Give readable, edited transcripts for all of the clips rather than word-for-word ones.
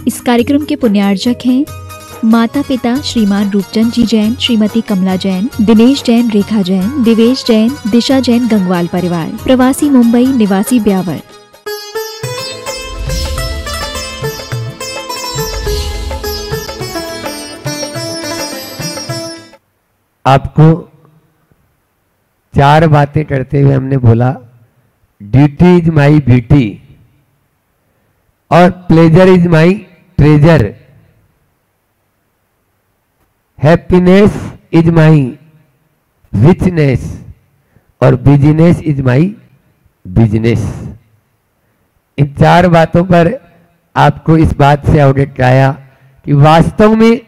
इस कार्यक्रम के पुण्यार्जक हैं माता पिता श्रीमान रूपचंद जी जैन, श्रीमती कमला जैन, दिनेश जैन, रेखा जैन, दिवेश जैन, दिशा जैन, गंगवाल परिवार, प्रवासी मुंबई, निवासी ब्यावर। आपको 4 बातें करते हुए हमने बोला, ड्यूटी इज माई ब्यूटी और pleasure is my treasure, happiness is my richness और बिजनेस इज माई बिजनेस। इन 4 बातों पर आपको इस बात से अवगत कराया कि वास्तव में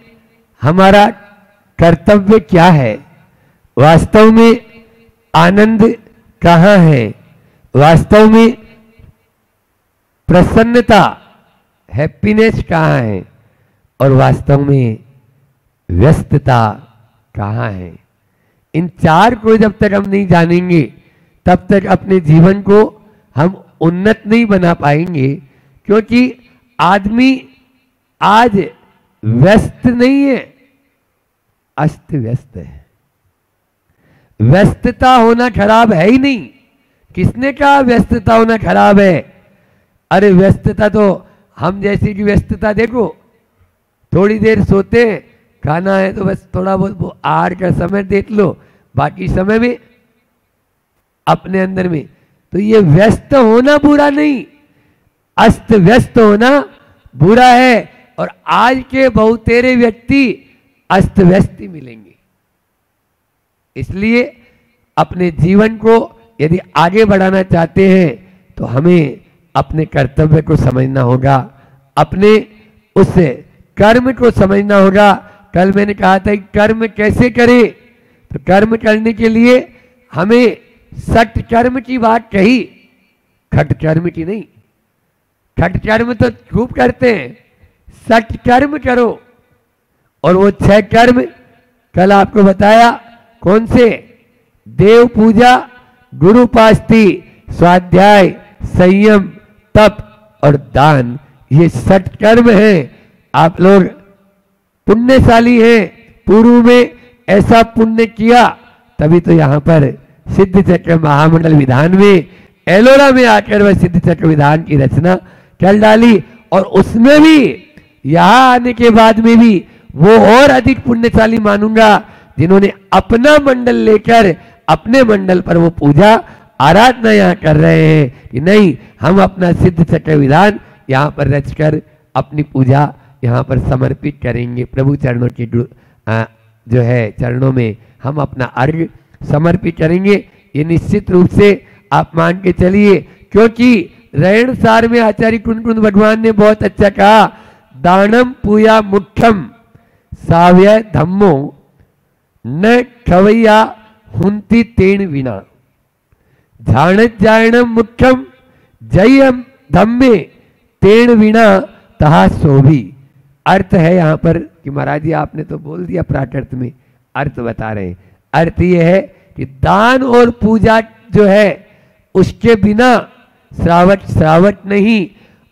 हमारा कर्तव्य क्या है, वास्तव में आनंद कहाँ है, वास्तव में प्रसन्नता हैप्पीनेस कहाँ है और वास्तव में व्यस्तता कहाँ है। इन 4 को जब तक हम नहीं जानेंगे तब तक अपने जीवन को हम उन्नत नहीं बना पाएंगे, क्योंकि आदमी आज व्यस्त नहीं है, अस्त व्यस्त है। व्यस्तता होना खराब है ही नहीं। किसने कहा व्यस्तता होना खराब है? अरे व्यस्तता तो हम जैसी की व्यस्तता देखो, थोड़ी देर सोते हैं, खाना है तो बस थोड़ा बहुत आहार का समय देख लो, बाकी समय में अपने अंदर में। तो ये व्यस्त होना बुरा नहीं, अस्त व्यस्त होना बुरा है। और आज के बहुतेरे व्यक्ति अस्त व्यस्त ही मिलेंगे। इसलिए अपने जीवन को यदि आगे बढ़ाना चाहते हैं तो हमें अपने कर्तव्य को समझना होगा, अपने उस कर्म को समझना होगा। कल मैंने कहा था कि कर्म कैसे करें, तो कर्म करने के लिए हमें सट कर्म की बात कही, खट कर्म की नहीं। खट कर्म तो खूब करते हैं, सट कर्म करो। और वो 6 कर्म कल आपको बताया, कौन से? देव पूजा, गुरु उपासना, स्वाध्याय, संयम, तप और दान। ये 7 कर्म हैं। आप लोग पुण्यशाली हैं, पूर्व में ऐसा पुण्य किया तभी तो यहाँ पर सिद्ध चक्र महामंडल विधान में एलोरा में आकर वह सिद्ध चक्र विधान की रचना कर डाली। और उसमें भी यहाँ आने के बाद में भी वो और अधिक पुण्यशाली मानूंगा जिन्होंने अपना मंडल लेकर अपने मंडल पर वो पूजा आराधना यहाँ कर रहे हैं कि नहीं, हम अपना सिद्ध चक्र विधान यहाँ पर रचकर अपनी पूजा यहाँ पर समर्पित करेंगे। प्रभु चरणों की जो है चरणों में हम अपना अर्घ समर्पित करेंगे। ये निश्चित रूप से आप मान के चलिए, क्योंकि रहन सार में आचार्य कुंद भगवान ने बहुत अच्छा कहा, दानम पूया मुख्यम साव्य धम्मो न खवैया हुंती तेन विना, झाणत जायणम मुख्यम जयम धम्मे तेन विना तहा सोभी। अर्थ है यहाँ पर कि महाराज जी आपने तो बोल दिया प्राकृत में, अर्थ बता रहे हैं। अर्थ ये है कि दान और पूजा जो है उसके बिना श्रावट नहीं,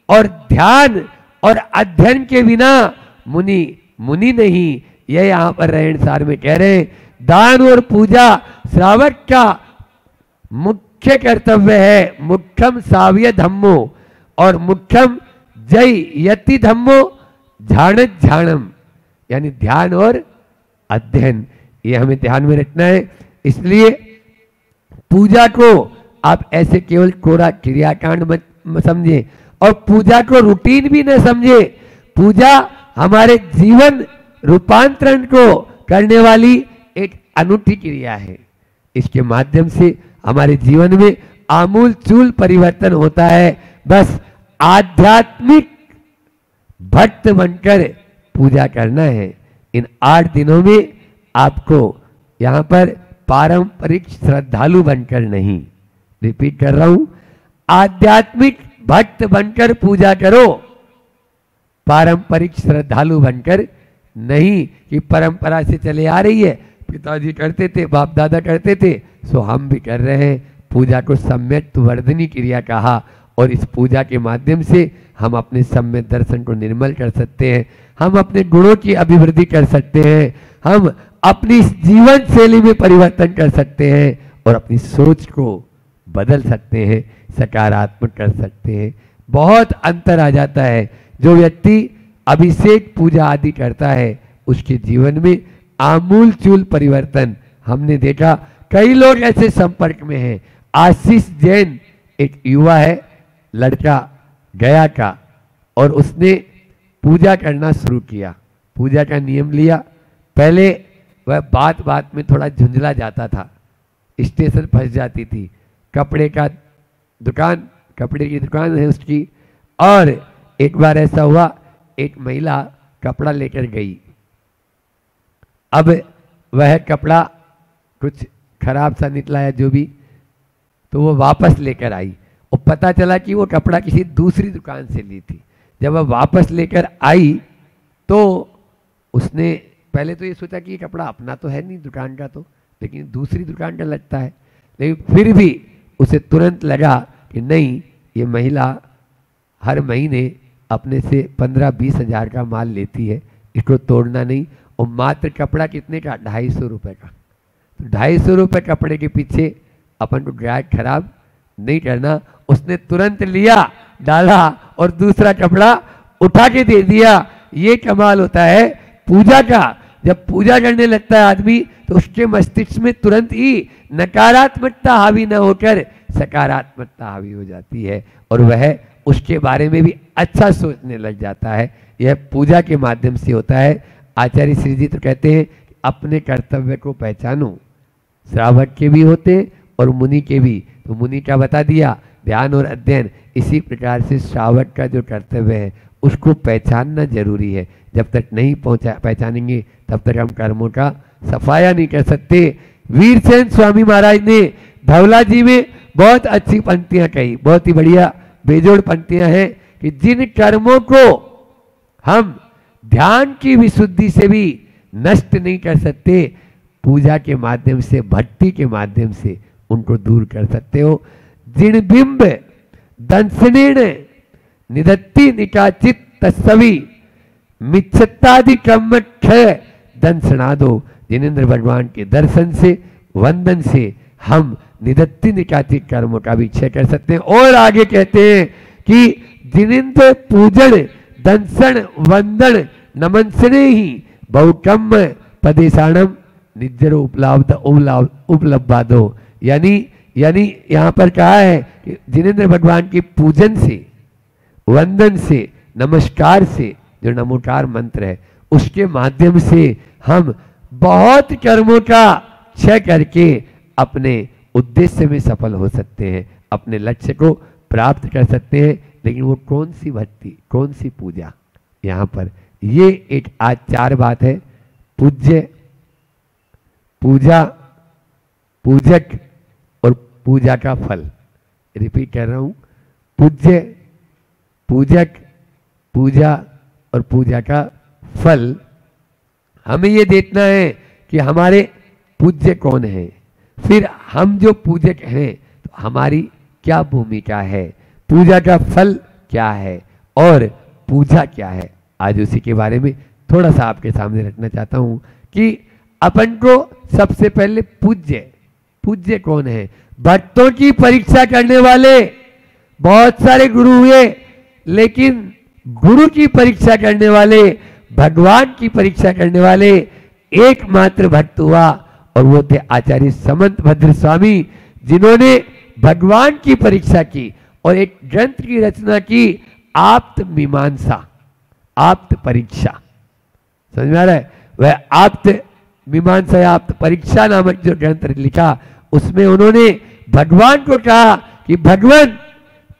और ध्यान और अध्ययन के बिना मुनि नहीं। यह यहाँ पर रहन सार में कह रहे हैं, दान और पूजा श्रावक का मुख्य कर्तव्य है। मुख्यम साव्य धम्मो और मुख्यम जय यति धम्मो झाणत झाणम, यानी ध्यान और अध्ययन, ये हमें ध्यान में रखना है। इसलिए पूजा को आप ऐसे केवल कोरा क्रियाकांड मत समझे और पूजा को रूटीन भी न समझे। पूजा हमारे जीवन रूपांतरण को करने वाली एक अनूठी क्रिया है। इसके माध्यम से हमारे जीवन में आमूल चूल परिवर्तन होता है। बस आध्यात्मिक भक्त बनकर पूजा करना है। इन 8 दिनों में आपको यहाँ पर पारंपरिक श्रद्धालु बनकर नहीं, रिपीट कर रहा हूं, आध्यात्मिक भक्त बनकर पूजा करो, पारंपरिक श्रद्धालु बनकर नहीं कि परंपरा से चले आ रही है, पिताजी करते थे, बाप दादा करते थे, सो हम भी कर रहे हैं। पूजा को सम्यक वर्धनी क्रिया कहा और इस पूजा के माध्यम से हम अपने सम्य दर्शन को निर्मल कर सकते हैं, हम अपने गुणों की अभिवृद्धि कर सकते हैं, हम अपनी जीवन शैली में परिवर्तन कर सकते हैं और अपनी सोच को बदल सकते हैं, सकारात्मक कर सकते हैं। बहुत अंतर आ जाता है। जो व्यक्ति अभिषेक पूजा आदि करता है उसके जीवन में आमूल चूल परिवर्तन हमने देखा। कई लोग ऐसे संपर्क में हैं। आशीष जैन एक युवा है, लड़का गया का, और उसने पूजा करना शुरू किया, पूजा का नियम लिया। पहले वह बात बात में थोड़ा झुंझला जाता था, स्टेशन फंस जाती थी, कपड़े की दुकान है उसकी, और एक बार ऐसा हुआ एक महिला कपड़ा लेकर गई। अब वह कपड़ा कुछ खराब सा निकला या जो भी, तो वो वापस लेकर आई और पता चला कि वो कपड़ा किसी दूसरी दुकान से ली थी। जब वह वापस लेकर आई तो उसने पहले तो ये सोचा कि ये कपड़ा अपना तो है नहीं दुकान का, तो लेकिन दूसरी दुकान का लगता है। लेकिन फिर भी उसे तुरंत लगा कि नहीं, ये महिला हर महीने अपने से 15-20 हज़ार का माल लेती है, इसको तोड़ना नहीं। और मात्र कपड़ा कितने का? 250 रुपये का। तो 250 रुपये कपड़े के पीछे अपन को ग्राहक खराब नहीं करना। उसने तुरंत लिया, डाला और दूसरा कपड़ा उठा के दे दिया। ये कमाल होता है पूजा का। जब पूजा करने लगता है आदमी तो उसके मस्तिष्क में तुरंत ही नकारात्मकता हावी न होकर सकारात्मकता हावी हो जाती है और वह उसके बारे में भी अच्छा सोचने लग जाता है। यह पूजा के माध्यम से होता है। आचार्य श्री जी तो कहते हैं अपने कर्तव्य को पहचानो। श्रावक के भी होते और मुनि के भी। तो मुनि का बता दिया, ध्यान और अध्ययन। इसी प्रकार से श्रावक का जो कर्तव्य है उसको पहचानना जरूरी है। जब तक नहीं पहचानेंगे तब तक हम कर्मों का सफाया नहीं कर सकते। वीरसेन स्वामी महाराज ने धवला जी में बहुत अच्छी पंक्तियां कही, बहुत ही बढ़िया बेजोड़ पंक्तियां हैं कि जिन कर्मों को हम ध्यान की विशुद्धि से भी नष्ट नहीं कर सकते, पूजा के माध्यम से, भक्ति के माध्यम से उनको दूर कर सकते हो। जिन बिंब दंसनेण निदत्ति निकाचित तस्वी मिच्छतादि क्रम क्षय दंसनादो। जिनेंद्र भगवान के दर्शन से, वंदन से हम निदत्ति निकाचित कर्मों का भी क्षय कर सकते हैं। और आगे कहते हैं कि जिनेंद्र पूजन दंसन वंदन नमनसने ही बहुकम पदेशाणम निज्जरो उपलब्धादो। यानी यहाँ पर कहा है कि जिनेंद्र भगवान के पूजन से, वंदन से, नमस्कार से, जो नमोकार मंत्र है उसके माध्यम से हम बहुत कर्मों का क्षय करके अपने उद्देश्य में सफल हो सकते हैं, अपने लक्ष्य को प्राप्त कर सकते हैं। लेकिन वो कौन सी भक्ति, कौन सी पूजा? यहाँ पर ये एक आज 4 बात है। पूज्य, पूजा, पूजक और पूजा का फल। रिपीट कर रहा हूं, पूज्य, पूजक, पूजा और पूजा का फल। हमें ये देखना है कि हमारे पूज्य कौन है, फिर हम जो पूजक हैं तो हमारी क्या भूमिका है, पूजा का फल क्या है और पूजा क्या है। आज उसी के बारे में थोड़ा सा आपके सामने रखना चाहता हूं कि अपन को सबसे पहले पूज्य कौन है? भक्तों की परीक्षा करने वाले बहुत सारे गुरु हुए, लेकिन गुरु की परीक्षा करने वाले, भगवान की परीक्षा करने वाले एकमात्र भक्त हुआ और वो थे आचार्य समंत भद्र स्वामी, जिन्होंने भगवान की परीक्षा की और एक ग्रंथ की रचना की, आप्त मीमांसा, आप्त परीक्षा। समझ में आ रहा है? वह आप्त मीमांसा या आप्त परीक्षा नामक जो ग्रंथ लिखा, उसमें उन्होंने भगवान को कहा कि भगवान,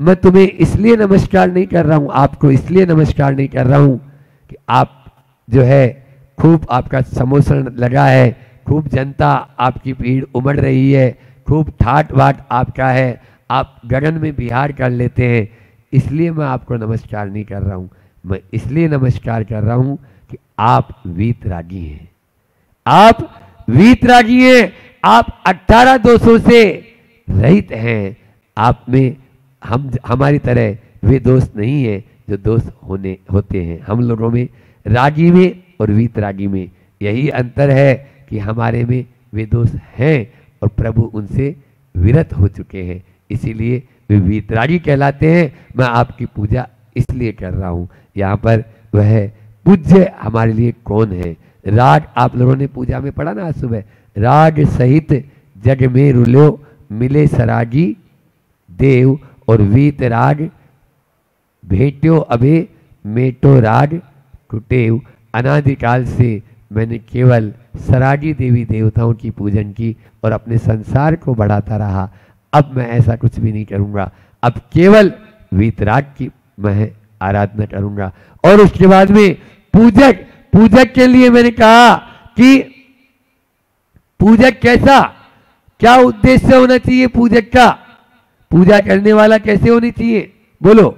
मैं तुम्हें इसलिए नमस्कार नहीं कर रहा हूं, आपको इसलिए नमस्कार नहीं कर रहा हूं कि आप जो है खूब आपका समोसन लगा है, खूब जनता आपकी भीड़ उमड़ रही है, खूब ठाट बाट आपका है, आप गगन में विहार कर लेते हैं, इसलिए मैं आपको नमस्कार नहीं कर रहा हूं। मैं इसलिए नमस्कार कर रहा हूं कि आप वीतरागी हैं, आप वीतरागी हैं, आप 18 दोषों से रहित हैं, आप में हम हमारी तरह वे दोस्त नहीं है जो दोस्त होते हैं। हम लोगों में, रागी में और वीतरागी में यही अंतर है कि हमारे में वे दोस्त हैं और प्रभु उनसे विरत हो चुके हैं, इसीलिए वे वीतरागी कहलाते हैं। मैं आपकी पूजा इसलिए कर रहा हूँ। यहाँ पर वह पूज्य हमारे लिए कौन है? राग आप लोगों ने पूजा में पढ़ा ना आज सुबह, राग सहित जग में रुलो मिले सरागी देव और वीतराग भेट्यो अबे मेटो राग कुटेव। अनादिकाल से मैंने केवल सरागी देवी देवताओं की पूजन की और अपने संसार को बढ़ाता रहा। अब मैं ऐसा कुछ भी नहीं करूंगा, अब केवल वीतराग की मैं आराधना करूंगा। और उसके बाद में पूजक के लिए मैंने कहा कि पूजक कैसा, क्या उद्देश्य होना चाहिए पूजक का, पूजा करने वाला कैसे होनी चाहिए, बोलो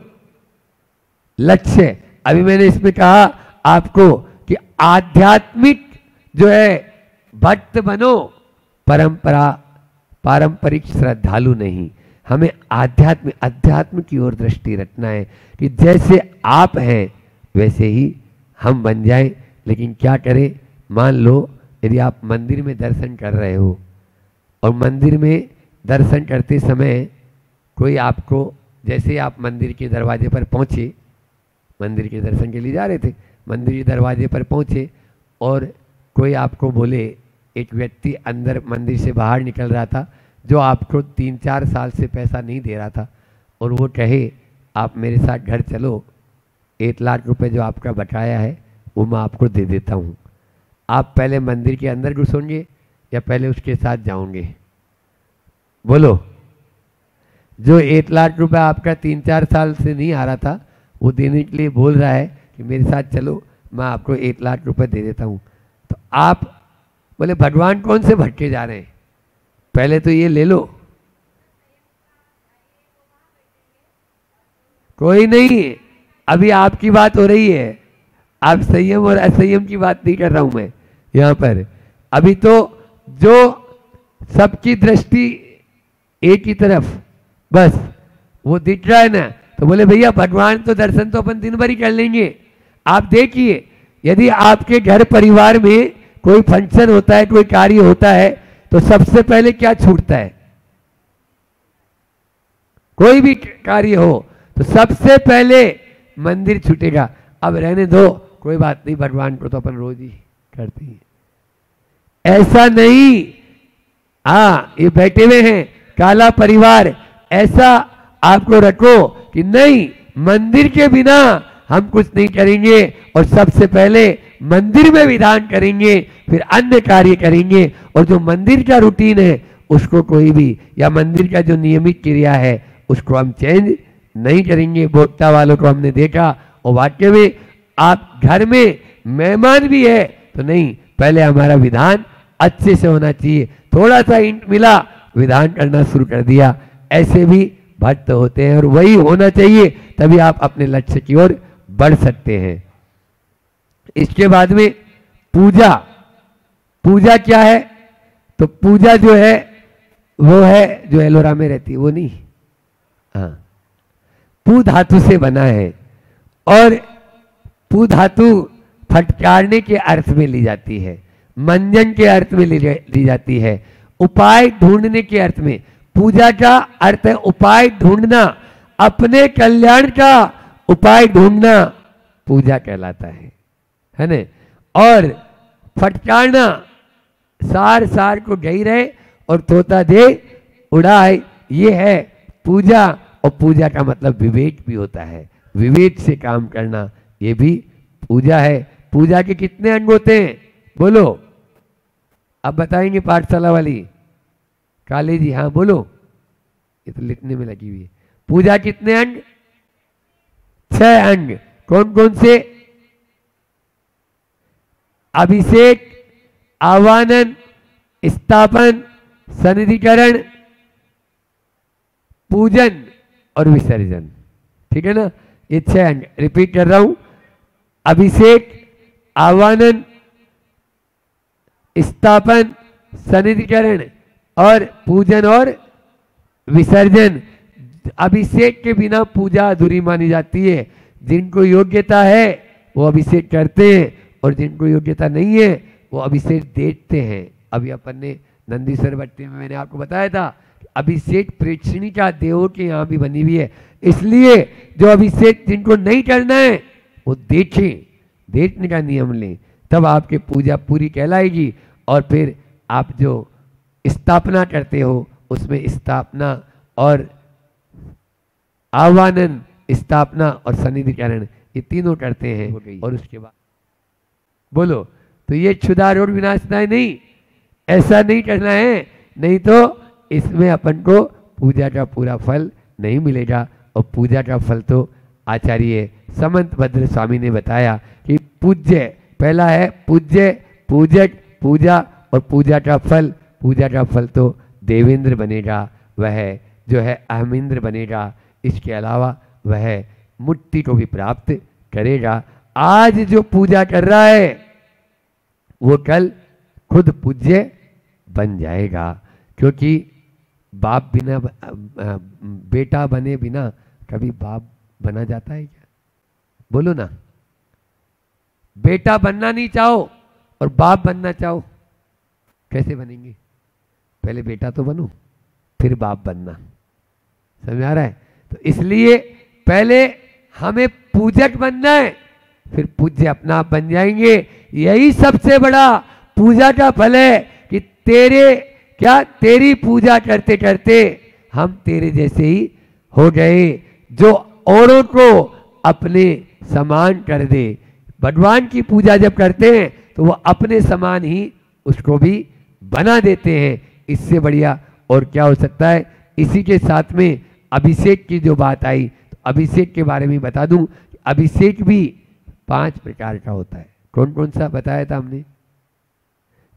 लक्ष्य। अभी मैंने इसमें कहा आपको कि आध्यात्मिक जो है भक्त बनो, पारंपरिक श्रद्धालु नहीं। हमें अध्यात्म की ओर दृष्टि रखना है कि जैसे आप हैं वैसे ही हम बन जाएं। लेकिन क्या करें, मान लो यदि आप मंदिर में दर्शन कर रहे हो और मंदिर में दर्शन करते समय कोई आपको, जैसे आप मंदिर के दरवाजे पर पहुंचे, मंदिर के दर्शन के लिए जा रहे थे, मंदिर के दरवाजे पर पहुंचे और कोई आपको बोले, एक व्यक्ति अंदर मंदिर से बाहर निकल रहा था जो आपको 3-4 साल से पैसा नहीं दे रहा था, और वो कहे आप मेरे साथ घर चलो, 1 लाख रुपए जो आपका बकाया है वो मैं आपको दे देता हूँ। आप पहले मंदिर के अंदर घुसोगे या पहले उसके साथ जाओगे, बोलो। जो 1 लाख रुपए आपका 3-4 साल से नहीं आ रहा था वो देने के लिए बोल रहा है कि मेरे साथ चलो, मैं आपको 1 लाख रुपए दे देता हूँ, तो आप बोले भगवान कौन से भटके जा रहे हैं, पहले तो ये ले लो। कोई नहीं, अभी आपकी बात हो रही है, आप संयम और असंयम की बात नहीं कर रहा हूं मैं यहां पर। अभी तो जो सबकी दृष्टि एक ही तरफ, बस वो दिख रहा है ना, तो बोले भैया भगवान तो दर्शन तो अपन दिन भर ही कर लेंगे। आप देखिए, यदि आपके घर परिवार में कोई फंक्शन होता है, कोई कार्य होता है, तो सबसे पहले क्या छूटता है? कोई भी कार्य हो तो सबसे पहले मंदिर छूटेगा। अब रहने दो, कोई बात नहीं, भगवान को तो अपन रोज ही करते हैं, ऐसा नहीं। हाँ, ये बैठे हुए हैं काला परिवार, ऐसा आपको रखो कि नहीं, मंदिर के बिना हम कुछ नहीं करेंगे और सबसे पहले मंदिर में विधान करेंगे, फिर अन्य कार्य करेंगे। और जो मंदिर का रूटीन है उसको कोई भी, या मंदिर का जो नियमित क्रिया है उसको हम चेंज नहीं करेंगे। भोक्ता वालों को हमने देखा, और वाक्य में आप घर में मेहमान भी है तो नहीं, पहले हमारा विधान अच्छे से होना चाहिए। थोड़ा सा इंट मिला, विधान करना शुरू कर दिया। ऐसे भी भक्त होते हैं और वही होना चाहिए, तभी आप अपने लक्ष्य की ओर बढ़ सकते हैं। इसके बाद में पूजा क्या है? तो पूजा जो है वो है जो एलोरा में रहती है, वो नहीं। हाँ, पू धातु से बना है और पू धातु फटकारने के अर्थ में ली जाती है, मंजन के अर्थ में ली जाती है, उपाय ढूंढने के अर्थ में। पूजा का अर्थ है उपाय ढूंढना, अपने कल्याण का उपाय ढूंढना पूजा कहलाता है ना। और फटकारना, सार को गई रहे और तोता दे उड़ाए, ये है पूजा। और पूजा का मतलब विवेक भी होता है, विवेक से काम करना, ये भी पूजा है। पूजा के कितने अंग होते हैं, बोलो। अब बताएंगे पाठशाला वाली काली जी, हाँ बोलो, ये तो लिखने में लगी हुई है। पूजा कितने अंग? 6 अंग। कौन कौन से? अभिषेक, आवाहन, स्थापन, सन्निधिकरण, पूजन और विसर्जन। ठीक है ना, ये 6 अंग। रिपीट कर रहा हूं, अभिषेक, आवाहन, स्थापन, सन्निधिकरण और पूजन और विसर्जन। अभिषेक के बिना पूजा अधूरी मानी जाती है। जिनको योग्यता है वो अभिषेक करते हैं और जिनको योग्यता नहीं है वो अभिषेक देते हैं। अभी अपन ने नंदीसर भट्टी में मैंने आपको बताया था अभिषेक प्रेक्षणिका देवों के यहाँ भी बनी हुई है। इसलिए जो अभिषेक जिनको नहीं करना है वो देखें, देखने का नियम लें, तब आपकी पूजा पूरी कहलाएगी। और फिर आप जो स्थापना करते हो उसमें स्थापना और आह्वानन, स्थापना और सन्निधिकरण ये तीनों करते हैं। और उसके बाद बोलो तो ये क्षुधा और विनाशनाय नहीं, ऐसा नहीं करना है, नहीं तो इसमें अपन को पूजा का पूरा फल नहीं मिलेगा। और पूजा का फल तो आचार्य समंत भद्र स्वामी ने बताया कि पूज्य, पहला है पूज्य, पूजक, पूजा और पूजा का फल। पूजा का फल तो देवेंद्र बनेगा, वह जो है अहमिंद्र बनेगा। इसके अलावा वह मुक्ति को भी प्राप्त करेगा। आज जो पूजा कर रहा है वो कल खुद पूज्य बन जाएगा, क्योंकि बाप बिना बेटा बने बिना कभी बाप बना जाता है क्या? बोलो ना। बेटा बनना नहीं चाहो और बाप बनना चाहो, कैसे बनेंगे? पहले बेटा तो बनो फिर बाप बनना। समझ आ रहा है? तो इसलिए पहले हमें पूजक बनना है, फिर पूज्य अपना आप बन जाएंगे। यही सबसे बड़ा पूजा का फल है कि तेरी पूजा करते करते हम तेरे जैसे ही हो गए, जो औरों को अपने समान कर दे। भगवान की पूजा जब करते हैं तो वो अपने समान ही उसको भी बना देते हैं। इससे बढ़िया और क्या हो सकता है? इसी के साथ में अभिषेक की जो बात आई, तो अभिषेक के बारे में बता दूं, अभिषेक भी 5 प्रकार का होता है। कौन कौन सा बताया था हमने?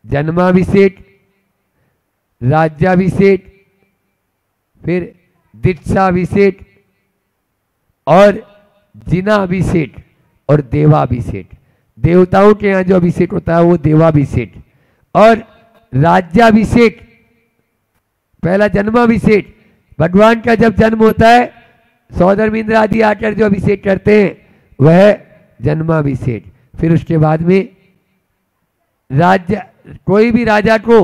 जन्माभिषेक, राज्याभिषेक, फिर दीक्षाभिषेक और जिनाभिषेक और देवाभिषेक। देवताओं के यहाँ जो अभिषेक होता है वो देवाभिषेक। और राज्याभिषेक, पहला जन्माभिषेक, भगवान का जब जन्म होता है सौदर इंद्र आदि आकर जो अभिषेक करते हैं वह जन्माभिषेक। फिर उसके बाद में राज्य, कोई भी राजा को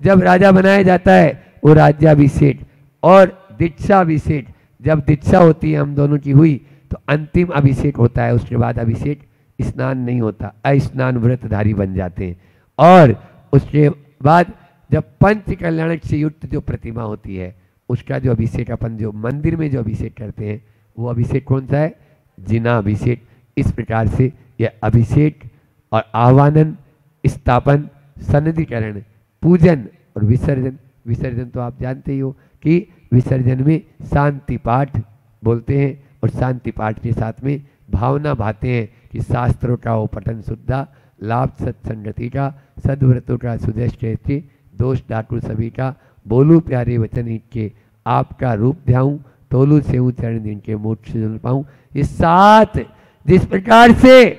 जब राजा बनाया जाता है वो राज्याभिषेक। और दीक्षाभिषेक, जब दीक्षा होती है हम दोनों की हुई तो अंतिम अभिषेक होता है। उसके बाद अभिषेक स्नान नहीं होता, अस्नान व्रतधारी बन जाते हैं। और उसके बाद जब पंच कल्याणक से युक्त जो प्रतिमा होती है उसका जो अभिषेक अपन जो मंदिर में जो अभिषेक करते हैं वो अभिषेक कौन सा है? जिनाभिषेक। इस प्रकार से यह अभिषेक और आह्वानन, स्थापन, सन्निधिकरण, पूजन और विसर्जन। विसर्जन तो आप जानते ही हो कि विसर्जन में शांति पाठ बोलते हैं और शांति पाठ के साथ में भावना भाते हैं कि शास्त्रों का वो पठन शुद्धा, लाभ सत्संगति का, सद्व्रतों का सुदृष्टि, दोष डाटू सभी का, बोलू प्यारे वचन इनके, आपका रूप ध्याऊं, तोलू सेऊ चरण जिनके मोक्ष जन पाऊं। ये 7 जिस प्रकार से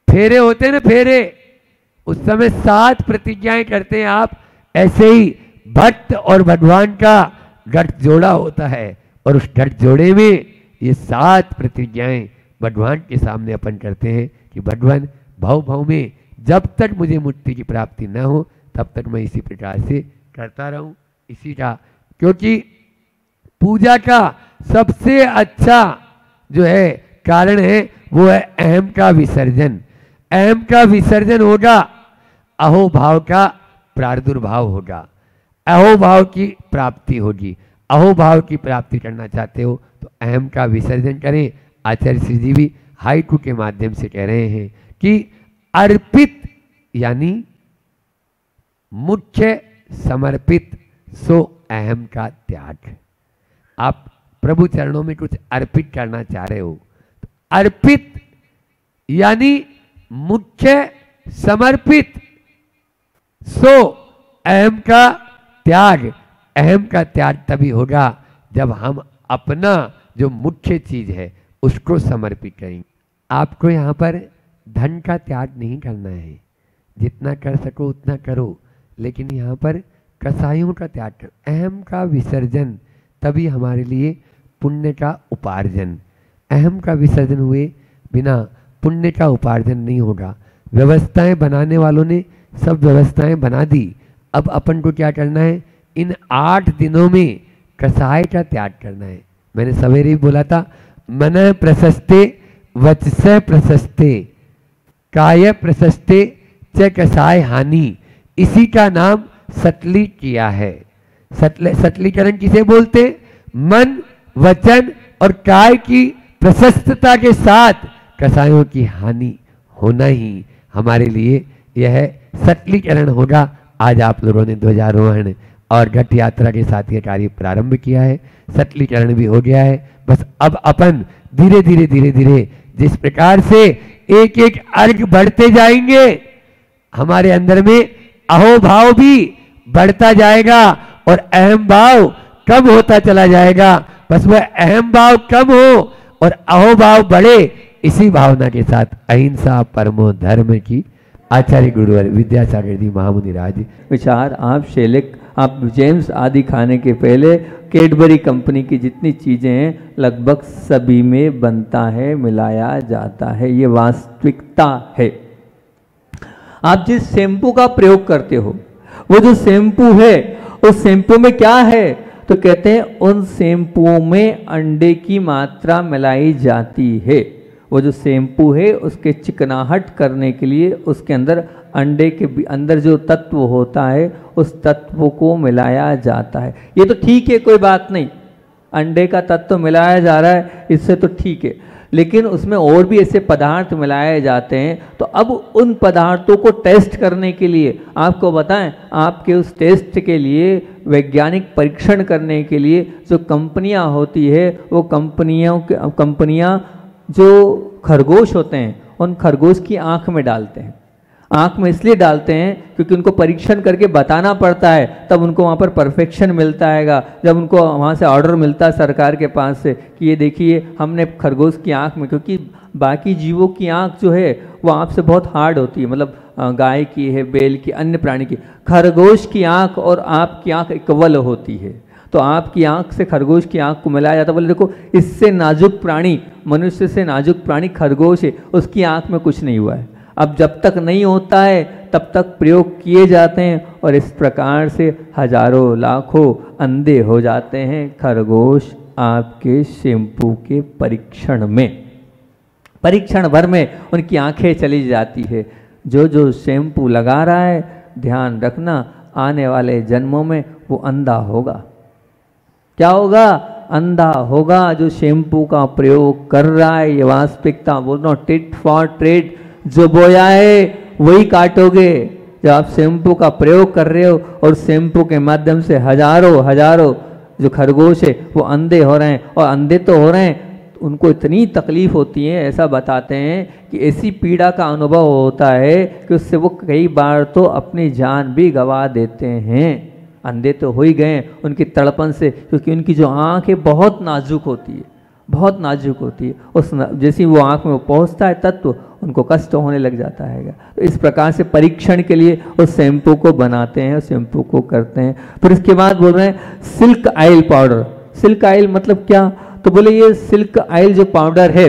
फेरे होते हैं ना, फेरे, उस समय 7 प्रतिज्ञाएं करते हैं आप, ऐसे ही भक्त और भगवान का गठ जोड़ा होता है। और उस गठ जोड़े में ये 7 प्रतिज्ञाएं भगवान के सामने अपन करते हैं कि भगवान भाव भाव में जब तक मुझे मुक्ति की प्राप्ति न हो तब तक मैं इसी प्रकार से करता रहूं। इसी का, क्योंकि पूजा का सबसे अच्छा जो है कारण है वो है अहम का विसर्जन। अहम का विसर्जन होगा, अहोभाव का प्रादुर्भाव होगा, अहोभाव की प्राप्ति होगी। अहोभाव की प्राप्ति करना चाहते हो तो अहम का विसर्जन करें। आचार्य श्री जी भी हाइकू के माध्यम से कह रहे हैं कि अर्पित यानी मुख्य, समर्पित सो अहम का त्याग। आप प्रभु चरणों में कुछ अर्पित करना चाह रहे हो तो अर्पित यानी मुख्य, समर्पित सो अहम का त्याग। अहम का त्याग तभी होगा जब हम अपना जो मुख्य चीज है उसको समर्पित करेंगे। आपको यहाँ पर धन का त्याग नहीं करना है, जितना कर सको उतना करो, लेकिन यहाँ पर कसाईयों का त्याग करो। अहम का विसर्जन तभी हमारे लिए पुण्य का उपार्जन। अहम का विसर्जन हुए बिना पुण्य का उपार्जन नहीं होगा। व्यवस्थाएं बनाने वालों ने सब व्यवस्थाएं बना दी, अब अपन को क्या करना है, इन 8 दिनों में कसाय का त्याग करना है। मैंने सवेरे ही बोला था, मन प्रशस्ते वचस प्रशस्ते काय प्रशस्ते च कसाय हानि, इसी का नाम सतली किया है। सतलीकरण किसे बोलते? मन, वचन और काय की प्रशस्तता के साथ कसायों की हानि होना ही हमारे लिए यह सतलीकरण होगा। आज आप लोगों ने ध्वजारोहण और घट यात्रा के साथ ये कार्य प्रारंभ किया है, सतलीकरण भी हो गया है। बस अब अपन धीरे धीरे धीरे धीरे जिस प्रकार से एक एक अर्घ बढ़ते जाएंगे, हमारे अंदर में अहोभाव भी बढ़ता जाएगा और अहम भाव कम होता चला जाएगा। बस वह अहम भाव कम हो और अहोभाव बढ़े, इसी भावना के साथ अहिंसा परमो धर्म की आचार्य गुरुवर विद्यासागर जी महामुनि राज विचार। आप शेलिक, आप जेम्स आदि खाने के पहले कैडबरी कंपनी की जितनी चीज़ें हैं लगभग सभी में बनता है, मिलाया जाता है, ये वास्तविकता है। आप जिस शैम्पू का प्रयोग करते हो, वो जो शैम्पू है उस शैम्पू में क्या है, तो कहते हैं उन शैम्पुओं में अंडे की मात्रा मिलाई जाती है। वो जो शैम्पू है उसके चिकनाहट करने के लिए उसके अंदर अंडे के अंदर जो तत्व होता है उस तत्व को मिलाया जाता है। ये तो ठीक है, कोई बात नहीं, अंडे का तत्व मिलाया जा रहा है इससे तो ठीक है, लेकिन उसमें और भी ऐसे पदार्थ मिलाए जाते हैं। तो अब उन पदार्थों को टेस्ट करने के लिए आपको बताएं, आपके उस टेस्ट के लिए वैज्ञानिक परीक्षण करने के लिए जो कंपनियां होती है, वो कंपनियां जो खरगोश होते हैं उन खरगोश की आंख में डालते हैं। आंख में इसलिए डालते हैं क्योंकि उनको परीक्षण करके बताना पड़ता है, तब उनको वहाँ पर परफेक्शन मिलता है। जब उनको वहाँ से ऑर्डर मिलता है सरकार के पास से कि ये देखिए हमने खरगोश की आंख में, क्योंकि बाकी जीवों की आंख जो है वो आपसे बहुत हार्ड होती है, मतलब गाय की है, बैल की, अन्य प्राणी की, खरगोश की आंख और आपकी आंख इक्वल होती है। तो आपकी आंख से खरगोश की आंख को मिलाया जाता है। बोले देखो इससे नाजुक प्राणी, मनुष्य से नाजुक प्राणी खरगोश है, उसकी आंख में कुछ नहीं हुआ है। अब जब तक नहीं होता है तब तक प्रयोग किए जाते हैं और इस प्रकार से हजारों लाखों अंधे हो जाते हैं खरगोश आपके शैम्पू के परीक्षण में। परीक्षण भर में उनकी आंखें चली जाती है। जो शैम्पू लगा रहा है, ध्यान रखना आने वाले जन्मों में वो अंधा होगा। क्या होगा? अंधा होगा। जो शैम्पू का प्रयोग कर रहा है, ये वास्तविकता बोल रहा हूँ, टिट फॉर ट्रेड, जो बोया है वही काटोगे। जब आप शैम्पू का प्रयोग कर रहे हो और शैम्पू के माध्यम से हजारों जो खरगोश है वो अंधे हो रहे हैं, और अंधे तो हो रहे हैं, उनको इतनी तकलीफ होती है, ऐसा बताते हैं कि ऐसी पीड़ा का अनुभव होता है कि उससे वो कई बार तो अपनी जान भी गंवा देते हैं। अंधे तो हो ही गए उनकी तड़पन से, क्योंकि उनकी जो आँख है बहुत नाजुक होती है, बहुत नाजुक होती है। उस जैसे वो आँख में पहुँचता है तत्व, उनको कष्ट होने लग जाता है। तो इस प्रकार से परीक्षण के लिए उस शैम्पू को बनाते हैं, उस शैम्पू को करते हैं। फिर इसके बाद बोल रहे हैं silk oil powder. Silk oil मतलब क्या? तो बोले ये सिल्क ऑयल जो पाउडर है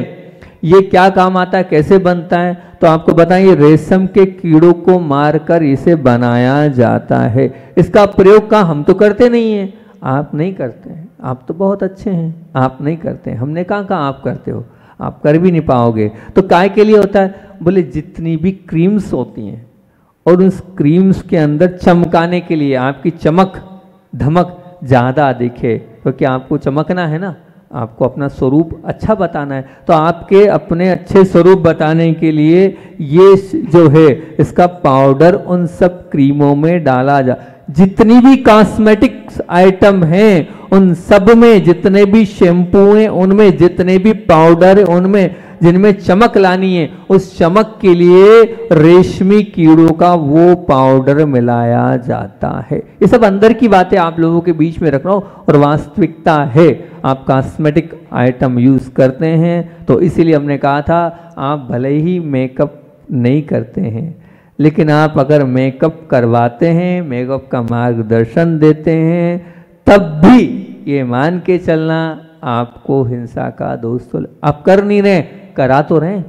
ये क्या काम आता है, कैसे बनता है? तो आपको बताएं, ये रेशम के कीड़ों को मारकर इसे बनाया जाता है। इसका प्रयोग का हम तो करते नहीं हैं, आप नहीं करते हैं, आप तो बहुत अच्छे हैं, आप नहीं करते हैं। हमने कहा आप करते हो, आप कर भी नहीं पाओगे। तो काय के लिए होता है? बोले जितनी भी क्रीम्स होती हैं और उस क्रीम्स के अंदर चमकाने के लिए, आपकी चमक धमक ज़्यादा दिखे, क्योंकि आपको चमकना है ना, आपको अपना स्वरूप अच्छा बताना है। तो आपके अपने अच्छे स्वरूप बताने के लिए ये जो है इसका पाउडर उन सब क्रीमों में डाला जा, जितनी भी कॉस्मेटिक्स आइटम हैं उन सब में, जितने भी शैम्पू हैं उनमें, जितने भी पाउडर हैं उनमें, जिनमें चमक लानी है, उस चमक के लिए रेशमी कीड़ों का वो पाउडर मिलाया जाता है। ये सब अंदर की बातें आप लोगों के बीच में रख रहा हूं और वास्तविकता है। आप कॉस्मेटिक आइटम यूज करते हैं तो इसीलिए हमने कहा था आप भले ही मेकअप नहीं करते हैं, लेकिन आप अगर मेकअप करवाते हैं, मेकअप का मार्गदर्शन देते हैं, तब भी ये मान के चलना आपको हिंसा का दोष तो आप कर नहीं रहे, करा तो रहे,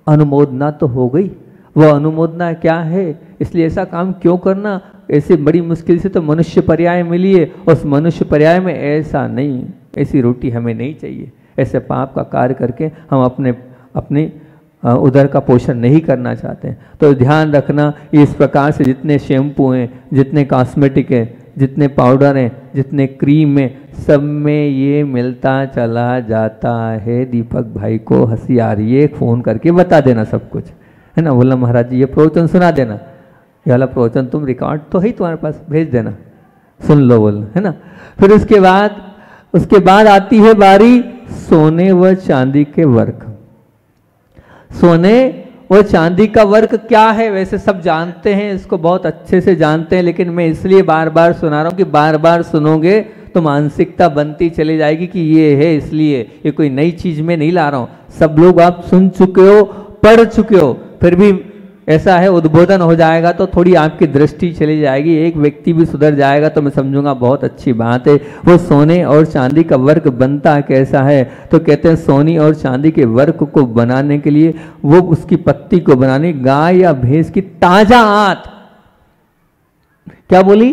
अनुमोदना तो हो गई। वो अनुमोदना क्या है, इसलिए ऐसा काम क्यों करना, ऐसी बड़ी मुश्किल से तो मनुष्य पर्याय मिली है, उस मनुष्य पर्याय में ऐसा नहीं, ऐसी रोटी हमें नहीं चाहिए। ऐसे पाप का कार्य करके हम अपने उदर का पोषण नहीं करना चाहते हैं। तो ध्यान रखना, इस प्रकार से जितने शैम्पू हैं, जितने कॉस्मेटिक हैं, जितने पाउडर हैं, जितने क्रीम हैं, सब में ये मिलता चला जाता है। दीपक भाई को हंसी आ रही है, फ़ोन करके बता देना सब कुछ, है ना। बोला महाराज जी ये प्रवचन सुना देना, ये वाला प्रवचन तुम रिकॉर्ड तो है तुम्हारे पास, भेज देना, सुन लो, बोल, है ना। फिर उसके बाद आती है बारी सोने व चांदी के वर्क। सोने वो चांदी का वर्क क्या है, वैसे सब जानते हैं, इसको बहुत अच्छे से जानते हैं, लेकिन मैं इसलिए बार बार सुना रहा हूँ कि बार बार सुनोगे तो मानसिकता बनती चली जाएगी कि ये है, इसलिए ये कोई नई चीज में नहीं ला रहा हूँ। सब लोग आप सुन चुके हो, पढ़ चुके हो, फिर भी ऐसा है उद्बोधन हो जाएगा तो थोड़ी आपकी दृष्टि चली जाएगी, एक व्यक्ति भी सुधर जाएगा तो मैं समझूंगा बहुत अच्छी बात है। वो सोने और चांदी का वर्क बनता कैसा है, तो कहते हैं सोने और चांदी के वर्क को बनाने के लिए वो उसकी पत्ती को बनाने गाय या भैंस की ताजा आंत, क्या बोली,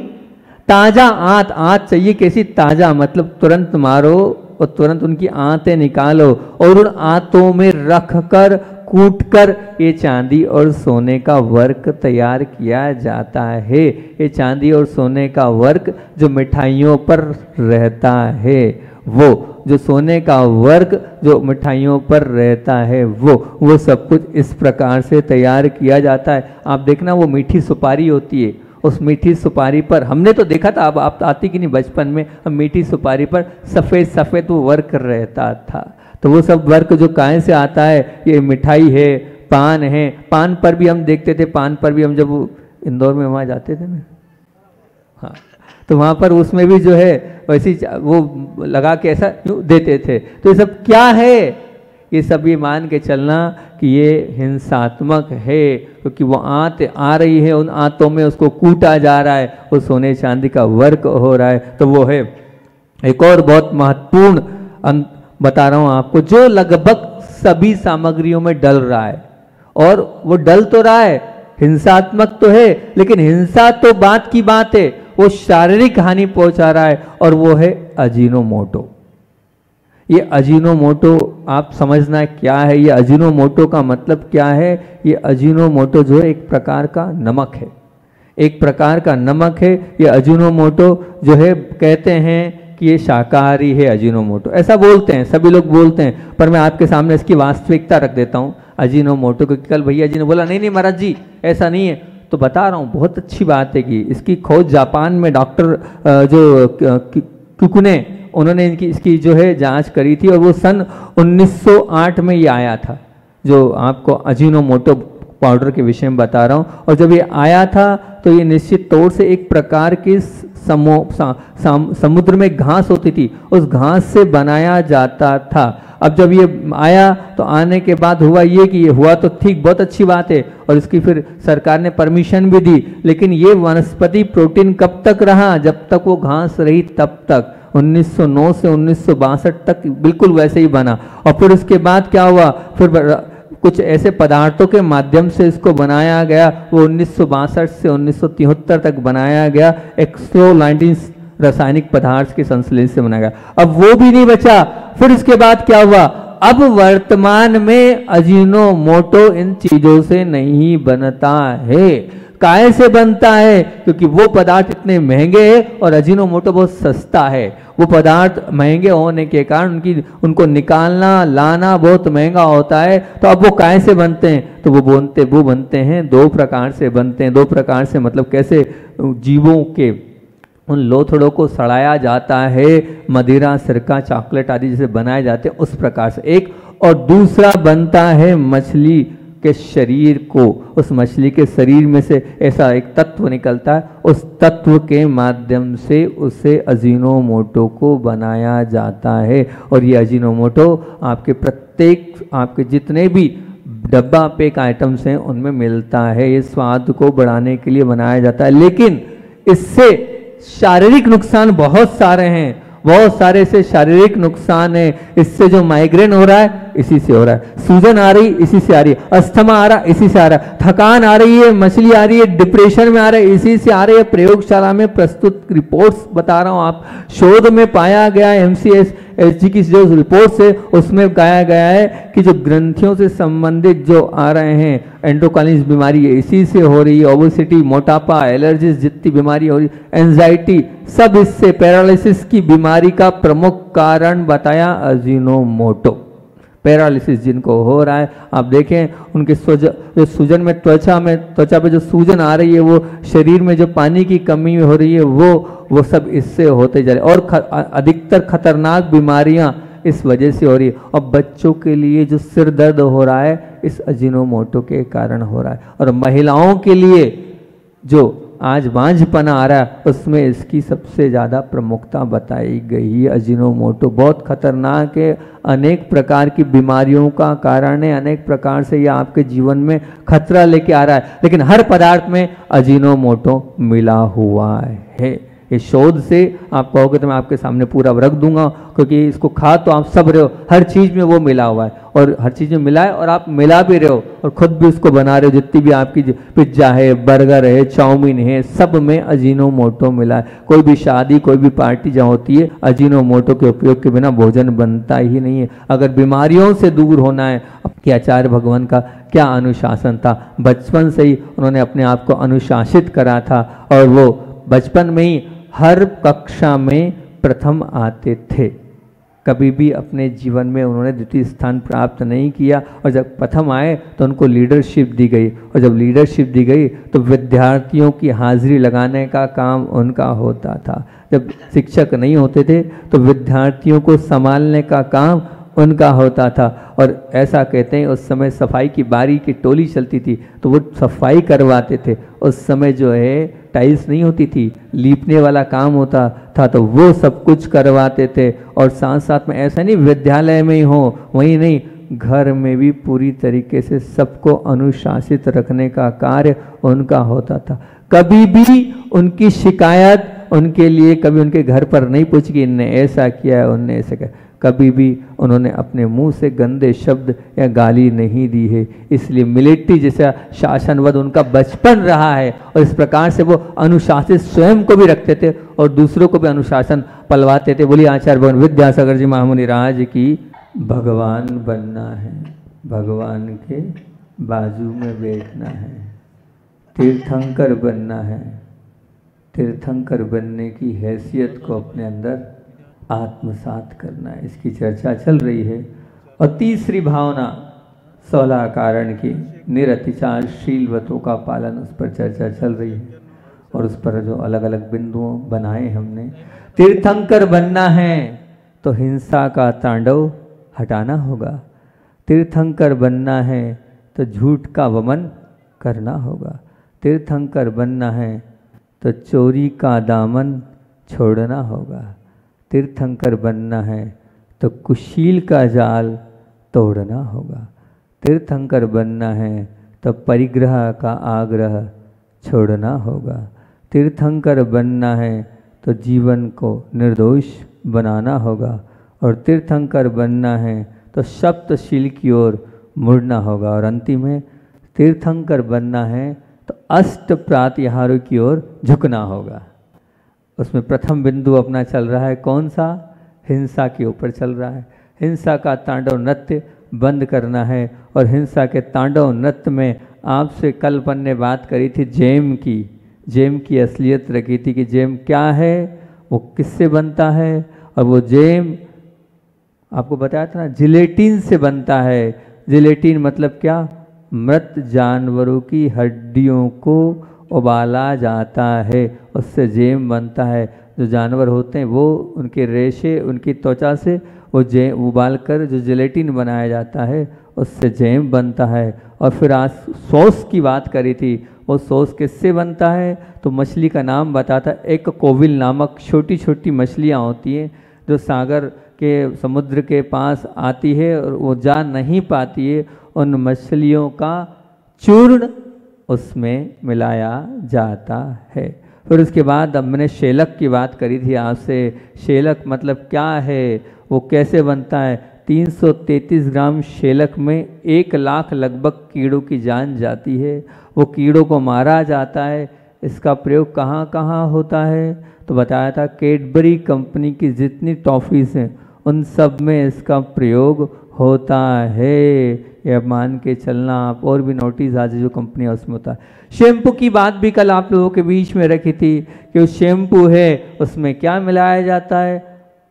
ताजा आंत, आंत चाहिए कैसी, ताजा मतलब तुरंत मारो और तुरंत उनकी आंतें निकालो और उन आंतों में रख कर कूट कर ये चांदी और सोने का वर्क तैयार किया जाता है। ये चांदी और सोने का वर्क जो मिठाइयों पर रहता है, वो जो सोने का वर्क जो मिठाइयों पर रहता है, वो सब कुछ इस प्रकार से तैयार किया जाता है। आप देखना वो मीठी सुपारी होती है, उस मीठी सुपारी पर हमने तो देखा था, अब आप आती कि नहीं बचपन में, हम मीठी सुपारी पर सफ़ेद सफ़ेद वो वर्क रहता था। तो वो सब वर्क जो काहे से आता है, ये मिठाई है, पान है, पान पर भी हम देखते थे, पान पर भी हम जब इंदौर में वहाँ जाते थे ना, हाँ, तो वहाँ पर उसमें भी जो है वैसी वो लगा के ऐसा देते थे। तो ये सब क्या है, ये सब ये मान के चलना कि ये हिंसात्मक है, क्योंकि वो आंत आ रही है, उन आंतों में उसको कूटा जा रहा है, वो सोने चांदी का वर्क हो रहा है। तो वो है एक और बहुत महत्वपूर्ण बता रहा हूं आपको, जो लगभग सभी सामग्रियों में डल रहा है, और वो डल तो रहा है, हिंसात्मक तो है, लेकिन हिंसा तो बात की बात है, वो शारीरिक हानि पहुंचा रहा है, और वो है अजीनोमोटो। ये अजीनोमोटो आप समझना क्या है, ये अजीनोमोटो का मतलब क्या है। ये अजीनोमोटो जो है एक प्रकार का नमक है, एक प्रकार का नमक है। ये अजीनोमोटो जो है कहते हैं कि ये शाकाहारी है अजीनोमोटो, ऐसा बोलते हैं, सभी लोग बोलते हैं, पर मैं आपके सामने इसकी वास्तविकता रख देता हूँ अजीनोमोटो, क्योंकि कल भैया जी ने बोला नहीं नहीं महाराज जी ऐसा नहीं है, तो बता रहा हूँ बहुत अच्छी बात है कि इसकी खोज जापान में डॉक्टर जो कुकुने, उन्होंने इसकी जो है जांच करी थी, और वो सन 1908 में ये आया था, जो आपको अजीनोमोटो पाउडर के विषय में बता रहा हूँ। और जब ये आया था तो ये निश्चित तौर से एक प्रकार की समुद्र में घास होती थी, उस घास से बनाया जाता था। अब जब ये आया तो आने के बाद हुआ ये कि ये हुआ तो ठीक, बहुत अच्छी बात है, और इसकी फिर सरकार ने परमिशन भी दी, लेकिन ये वनस्पति प्रोटीन कब तक रहा, जब तक वो घास रही तब तक। 1909 से 1962 तक बिल्कुल वैसे ही बना, और फिर उसके बाद क्या हुआ, फिर कुछ ऐसे पदार्थों के माध्यम से इसको बनाया गया, वो 1962 से 1973 तक बनाया गया, एक्सट्रोलाइटिस रासायनिक पदार्थ के संश्लेषण से बनाया गया। अब वो भी नहीं बचा, फिर इसके बाद क्या हुआ, अब वर्तमान में अजीनोमोटो इन चीजों से नहीं बनता है। काहे से बनता है, क्योंकि वो पदार्थ इतने महंगे हैं और अजीनोमोटो बहुत सस्ता है। वो पदार्थ महंगे होने के कारण उनको निकालना लाना बहुत महंगा होता है। तो अब वो काहे से बनते हैं, तो वो बनते हैं दो प्रकार से बनते हैं। दो प्रकार से मतलब कैसे, जीवों के उन लोथड़ों को सड़ाया जाता है, मदिरा सिरका चॉकलेट आदि जैसे बनाए जाते हैं उस प्रकार से एक, और दूसरा बनता है मछली के शरीर को, उस मछली के शरीर में से ऐसा एक तत्व निकलता है, उस तत्व के माध्यम से उसे अजीनोमोटो को बनाया जाता है। और ये अजीनोमोटो आपके प्रत्येक, आपके जितने भी डब्बा पैक आइटम्स हैं उनमें मिलता है। ये स्वाद को बढ़ाने के लिए बनाया जाता है, लेकिन इससे शारीरिक नुकसान बहुत सारे हैं। बहुत सारे से शारीरिक नुकसान है। इससे जो माइग्रेन हो रहा है इसी से हो रहा है, सूजन आ रही इसी से आ रही है, अस्थमा आ रहा इसी से आ रहा है, थकान आ रही है, मछली आ रही है, डिप्रेशन में आ रहा है इसी से आ रही है। प्रयोगशाला में प्रस्तुत रिपोर्ट्स बता रहा हूं, आप शोध में पाया गया MCSG की जो रिपोर्ट्स है उसमें कहा गया है कि जो ग्रंथियों से संबंधित जो आ रहे हैं एंडोक्राइनल बीमारी है इसी से हो रही है। ओबेसिटी, मोटापा, एलर्जीज, जितनी बीमारी हो रही, एंजाइटी, सब इससे, पैरालिसिस की बीमारी का प्रमुख कारण बताया अजीनोमोटो। पैरालिसिस जिनको हो रहा है, आप देखें उनके जो सूजन में त्वचा पे जो सूजन आ रही है, वो शरीर में जो पानी की कमी हो रही है, वो सब इससे होते जा रहे हैं। और अधिकतर खतरनाक बीमारियां इस वजह से हो रही है। और बच्चों के लिए जो सिर दर्द हो रहा है इस अजीनोमोटो के कारण हो रहा है। और महिलाओं के लिए जो आज बांझपना आ रहा है उसमें इसकी सबसे ज़्यादा प्रमुखता बताई गई है। अजीनोमोटो बहुत खतरनाक है, अनेक प्रकार की बीमारियों का कारण है, अनेक प्रकार से यह आपके जीवन में खतरा लेके आ रहा है। लेकिन हर पदार्थ में अजीनोमोटो मिला हुआ है। ये शोध से आप कहोगे तो मैं आपके सामने पूरा रख दूंगा, क्योंकि इसको खा तो आप सब रहे हो, हर चीज़ में वो मिला हुआ है और हर चीज़ में मिला है और आप मिला भी रहे हो और खुद भी उसको बना रहे हो। जितनी भी आपकी पिज्ज़ा है, बर्गर है, चाउमीन है, सब में अजीनोमोटो मिला है। कोई भी शादी, कोई भी पार्टी जहाँ होती है, अजीनोमोटो के उपयोग के बिना भोजन बनता ही नहीं है। अगर बीमारियों से दूर होना है, कि आचार्य भगवान का क्या अनुशासन था, बचपन से ही उन्होंने अपने आप को अनुशासित करा था और वो बचपन में ही हर कक्षा में प्रथम आते थे। कभी भी अपने जीवन में उन्होंने द्वितीय स्थान प्राप्त नहीं किया और जब प्रथम आए तो उनको लीडरशिप दी गई और जब लीडरशिप दी गई तो विद्यार्थियों की हाजिरी लगाने का काम उनका होता था। जब शिक्षक नहीं होते थे तो विद्यार्थियों को संभालने का काम उनका होता था। और ऐसा कहते हैं उस समय सफाई की बारी की टोली चलती थी तो वो सफाई करवाते थे। उस समय जो है टाइल्स नहीं होती थी, लीपने वाला काम होता था तो वो सब कुछ करवाते थे। और साथ साथ में ऐसा नहीं विद्यालय में ही हो, वहीं नहीं, घर में भी पूरी तरीके से सबको अनुशासित रखने का कार्य उनका होता था। कभी भी उनकी शिकायत उनके लिए कभी उनके घर पर नहीं पूछी कि इनने ऐसा किया है, उनने ऐसा किया। कभी भी उन्होंने अपने मुंह से गंदे शब्द या गाली नहीं दी है। इसलिए मिलिट्री जैसा शासनवद उनका बचपन रहा है और इस प्रकार से वो अनुशासित स्वयं को भी रखते थे और दूसरों को भी अनुशासन पलवाते थे। बोलिए आचार्य भगवान विद्यासागर जी महामुनि राज की। भगवान बनना है, भगवान के बाजू में बैठना है, तीर्थंकर बनना है, तीर्थंकर बनने की हैसियत को अपने अंदर आत्मसात करना है, इसकी चर्चा चल रही है। और तीसरी भावना 16 कारण की निरतिचारशीलवतों का पालन, उस पर चर्चा चल रही है और उस पर जो अलग अलग बिंदुओं बनाए हमने। तीर्थंकर बनना है तो हिंसा का तांडव हटाना होगा, तीर्थंकर बनना है तो झूठ का वमन करना होगा, तीर्थंकर बनना है तो चोरी का दामन छोड़ना होगा, तीर्थंकर बनना है तो कुशील का जाल तोड़ना होगा, तीर्थंकर बनना है तो परिग्रह का आग्रह छोड़ना होगा, तीर्थंकर बनना है तो जीवन को निर्दोष बनाना होगा और तीर्थंकर बनना है तो सप्तशील की ओर मुड़ना होगा और अंतिम में तीर्थंकर बनना है तो अष्ट प्रातिहारों की ओर झुकना होगा। उसमें प्रथम बिंदु अपना चल रहा है कौन सा? हिंसा के ऊपर चल रहा है। हिंसा का तांडव नृत्य बंद करना है और हिंसा के तांडव नृत्य में आपसे कल अपन ने बात करी थी जेम की असलियत रखी थी कि जेम क्या है, वो किससे बनता है और वो जेम आपको बताया था ना जिलेटिन से बनता है। जिलेटिन मतलब क्या? मृत जानवरों की हड्डियों को उबाला जाता है, उससे जेम बनता है। जो जानवर होते हैं वो उनके रेशे उनकी त्वचा से वो जेम उबाल कर जो जिलेटिन बनाया जाता है उससे जेम बनता है। और फिर आज सॉस की बात करी थी, वो सॉस किससे बनता है? तो मछली का नाम बताता, एक कोविल नामक छोटी छोटी मछलियाँ होती हैं जो सागर के समुद्र के पास आती है और वो जा नहीं पाती है, उन मछलियों का चूर्ण उसमें मिलाया जाता है। फिर उसके बाद अब मैंने शेलक की बात करी थी आपसे। शेलक मतलब क्या है, वो कैसे बनता है। 333 ग्राम शेलक में 1 लाख लगभग कीड़ों की जान जाती है। वो कीड़ों को मारा जाता है। इसका प्रयोग कहाँ कहाँ होता है, तो बताया था कैडबरी कंपनी की जितनी टॉफ़ीज़ हैं उन सब में इसका प्रयोग होता है। यह मान के चलना आप, और भी नोटिस आज जो कंपनी है उसमें होता है। शैम्पू की बात भी कल आप लोगों के बीच में रखी थी कि उस शैम्पू है उसमें क्या मिलाया जाता है,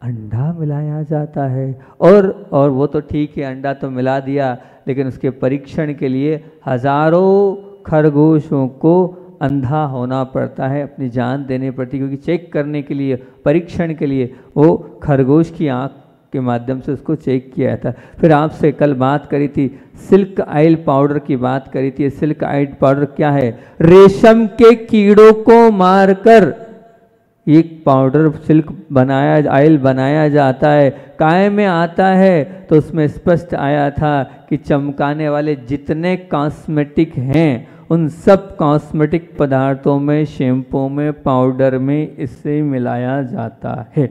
अंडा मिलाया जाता है। और वो तो ठीक है, अंडा तो मिला दिया, लेकिन उसके परीक्षण के लिए हजारों खरगोशों को अंधा होना पड़ता है, अपनी जान देनी पड़ती है, क्योंकि चेक करने के लिए, परीक्षण के लिए वो खरगोश की आँख के माध्यम से उसको चेक किया था। फिर आपसे कल बात करी थी सिल्क आयल पाउडर की बात करी थी। सिल्क आयल पाउडर क्या है, रेशम के कीड़ों को मारकर एक पाउडर सिल्क आयल बनाया जाता है। काय में आता है, तो उसमें स्पष्ट आया था कि चमकाने वाले जितने कॉस्मेटिक हैं उन सब कॉस्मेटिक पदार्थों में, शैम्पू में, पाउडर में इससे मिलाया जाता है।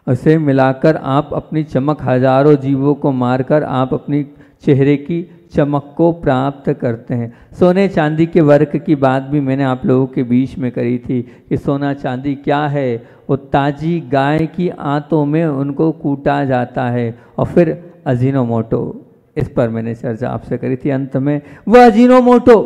इसे मिलाकर आप अपनी चमक, हजारों जीवों को मारकर आप अपनी चेहरे की चमक को प्राप्त करते हैं। सोने चांदी के वर्क की बात भी मैंने आप लोगों के बीच में करी थी कि सोना चांदी क्या है। वो ताजी गाय की आंतों में उनको कूटा जाता है, और फिर अजीनोमोटो, इस पर मैंने चर्चा आपसे करी थी। अंत में वह अजीनोमोटो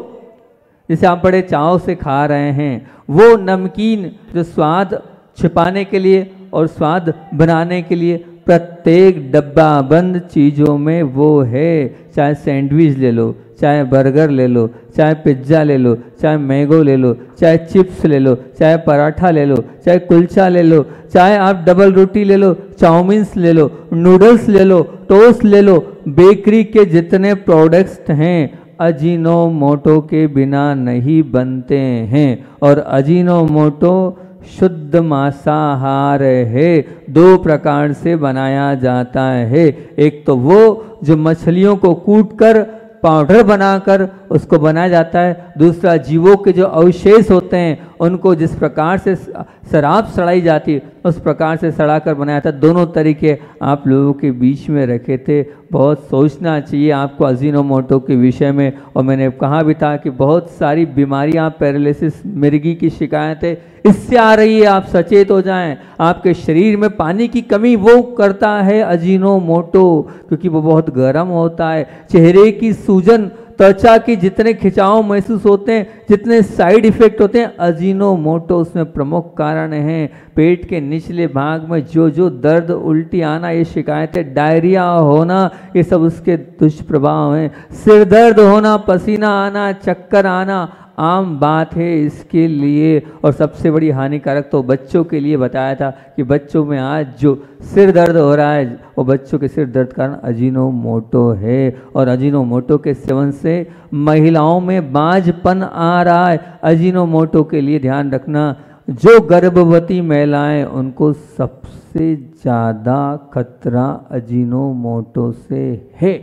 जिसे आप बड़े चाव से खा रहे हैं, वो नमकीन जो स्वाद छिपाने के लिए और स्वाद बनाने के लिए प्रत्येक डब्बा बंद चीज़ों में वो है। चाहे सैंडविच ले लो, चाहे बर्गर ले लो, चाहे पिज्ज़ा ले लो, चाहे मैंगो ले लो, चाहे चिप्स ले लो, चाहे पराठा ले लो, चाहे कुलचा ले लो, चाहे आप डबल रोटी ले लो, चाउमीन्स ले लो, नूडल्स ले लो, टोस्ट ले लो, बेकरी के जितने प्रोडक्ट्स हैं अजीनोमोटो के बिना नहीं बनते हैं। और अजीनोमोटो शुद्ध मांसाहार है, 2 प्रकार से बनाया जाता है। एक तो वो जो मछलियों को कूटकर पाउडर बनाकर उसको बनाया जाता है, दूसरा जीवों के जो अवशेष होते हैं उनको जिस प्रकार से शराब सड़ाई जाती है उस प्रकार से सड़ा कर बनाया था। दोनों तरीके आप लोगों के बीच में रखे थे। बहुत सोचना चाहिए आपको अजीनोमोटो के विषय में। और मैंने कहा भी था कि बहुत सारी बीमारियां, पैरालिसिस, मिर्गी की शिकायतें इससे आ रही है, आप सचेत हो जाएं। आपके शरीर में पानी की कमी वो करता है अजीनोमोटो, क्योंकि वो बहुत गर्म होता है। चेहरे की सूजन, त्वचा की जितने खिंचाव महसूस होते हैं, जितने साइड इफेक्ट होते हैं, अजीनोमोटो उसमें प्रमुख कारण है। पेट के निचले भाग में जो दर्द, उल्टी आना, ये शिकायतें, डायरिया होना, ये सब उसके दुष्प्रभाव हैं। सिर दर्द होना, पसीना आना, चक्कर आना आम बात है इसके लिए। और सबसे बड़ी हानिकारक तो बच्चों के लिए बताया था कि बच्चों में आज जो सिर दर्द हो रहा है वो बच्चों के सिर दर्द कारण अजीनोमोटो है। और अजीनोमोटो के सेवन से महिलाओं में बांझपन आ रहा है। अजीनोमोटो के लिए ध्यान रखना, जो गर्भवती महिलाएं उनको सबसे ज़्यादा खतरा अजीनोमोटो से है।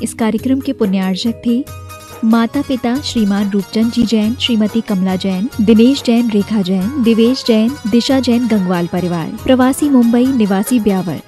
इस कार्यक्रम के पुण्यार्चक थे माता पिता श्रीमान रूपचंद जी जैन, श्रीमती कमला जैन, दिनेश जैन, रेखा जैन, दिवेश जैन, दिशा जैन, गंगवाल परिवार, प्रवासी मुंबई, निवासी ब्यावर।